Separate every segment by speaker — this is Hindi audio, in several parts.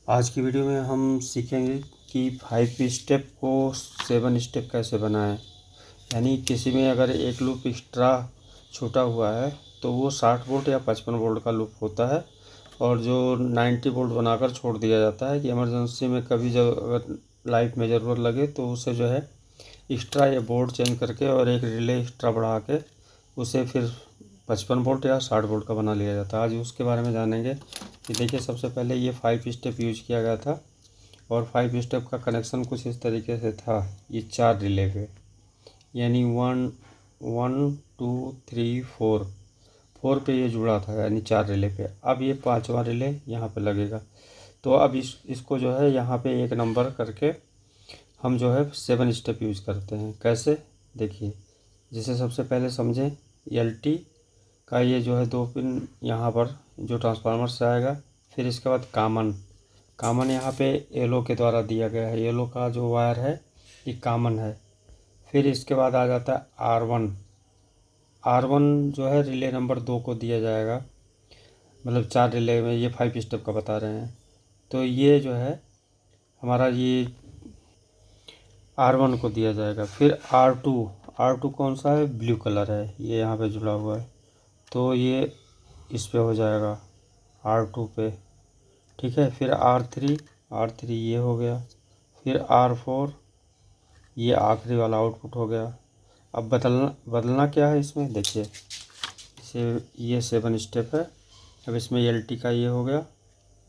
Speaker 1: आज की वीडियो में हम सीखेंगे कि 5 स्टेप को 7 स्टेप कैसे बनाएं। यानी किसी में अगर एक लूप एक्स्ट्रा छूटा हुआ है तो वो 60 वोल्ट या 55 वोल्ट का लूप होता है, और जो 90 वोल्ट बनाकर छोड़ दिया जाता है कि इमरजेंसी में कभी जब अगर लाइट में ज़रूरत लगे तो उसे जो है एक्स्ट्रा ये बोर्ड चेंज करके और एक रिले एक्स्ट्रा बढ़ा के उसे फिर 55 वोल्ट या 60 वोल्ट का बना लिया जाता है। आज उसके बारे में जानेंगे कि देखिए, सबसे पहले ये 5 स्टेप यूज किया गया था और 5 स्टेप का कनेक्शन कुछ इस तरीके से था। ये 4 रिले पे, यानी 1 2 3 4 पे ये जुड़ा था, यानी 4 रिले पे। अब ये 5वां रिले यहाँ पे लगेगा, तो अब इसको जो है यहाँ पे एक नंबर करके हम जो है 7 स्टेप यूज करते हैं। कैसे, देखिए। जैसे सबसे पहले समझें, LT का ये जो है 2 पिन यहाँ पर जो ट्रांसफार्मर से आएगा। फिर इसके बाद कामन यहाँ पे येलो के द्वारा दिया गया है, येलो का जो वायर है ये कामन है। फिर इसके बाद आ जाता है R1 जो है रिले नंबर 2 को दिया जाएगा, मतलब 4 रिले में ये 5 स्टेप का बता रहे हैं। तो ये जो है हमारा ये R1 को दिया जाएगा। फिर R2 कौन सा है, ब्लू कलर है, ये यहाँ पे जुड़ा हुआ है, तो ये इस पे हो जाएगा R2 पे, ठीक है। फिर R3 ये हो गया। फिर R4 ये आखिरी वाला आउटपुट हो गया। अब बदलना क्या है इसमें, देखिए। ये 7 स्टेप है। अब इसमें LT का ये हो गया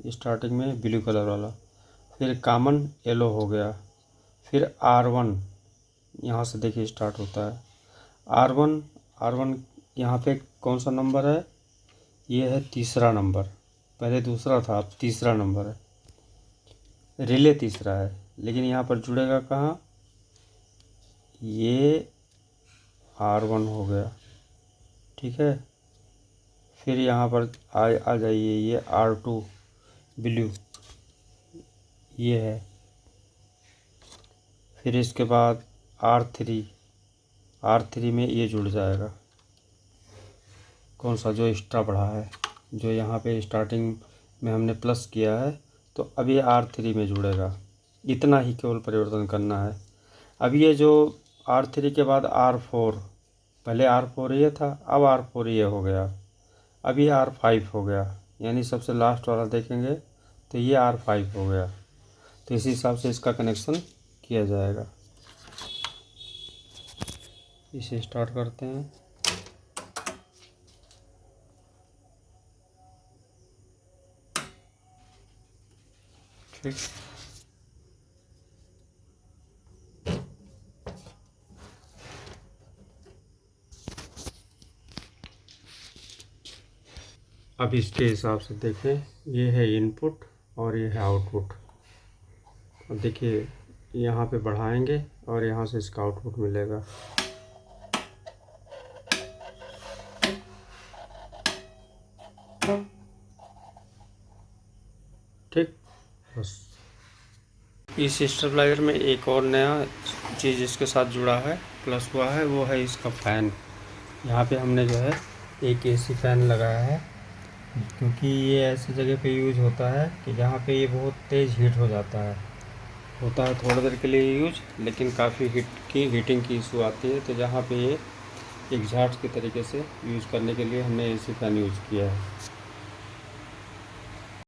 Speaker 1: स्टार्टिंग में ब्लू कलर वाला। फिर कामन येलो हो गया। फिर R1 यहाँ से देखिए स्टार्ट होता है। R1 यहाँ पे कौन सा नंबर है, ये है तीसरा नंबर। पहले दूसरा था, अब तीसरा नंबर है। रिले तीसरा है, लेकिन यहाँ पर जुड़ेगा कहाँ, ये R1 हो गया, ठीक है। फिर यहाँ पर आ जाइए, ये R2 ब्लू ये है। फिर इसके बाद R3 में ये जुड़ जाएगा, कौन सा, जो एक्स्ट्रा बढ़ा है, जो यहाँ पे स्टार्टिंग में हमने प्लस किया है, तो अब ये R3 में जुड़ेगा। इतना ही केवल परिवर्तन करना है। अब ये जो R3 के बाद R4, पहले R4 ये था, अब R4 ये हो गया। अब ये R5 हो गया, यानी सबसे लास्ट वाला देखेंगे तो ये R5 हो गया। तो इसी हिसाब से इसका कनेक्शन किया जाएगा। इसे स्टार्ट करते हैं। ठीक, अब इसके हिसाब से देखें, ये है इनपुट और ये है आउटपुट। अब देखिए, यहाँ पे बढ़ाएंगे और यहाँ से इसका आउटपुट मिलेगा। ठीक, बस। इस स्टेबलाइजर में एक और नया चीज़ इसके साथ जुड़ा है, प्लस हुआ है, वो है इसका फ़ैन। यहाँ पे हमने जो है एक AC फ़ैन लगाया है, क्योंकि ये ऐसी जगह पे यूज होता है कि जहाँ पे ये बहुत तेज़ हीट हो जाता है। थोड़ी देर के लिए यूज, लेकिन काफ़ी हीटिंग की इशू आती है। तो जहाँ पे ये एग्जॉस्ट के तरीके से यूज़ करने के लिए हमने AC फ़ैन यूज़ किया है।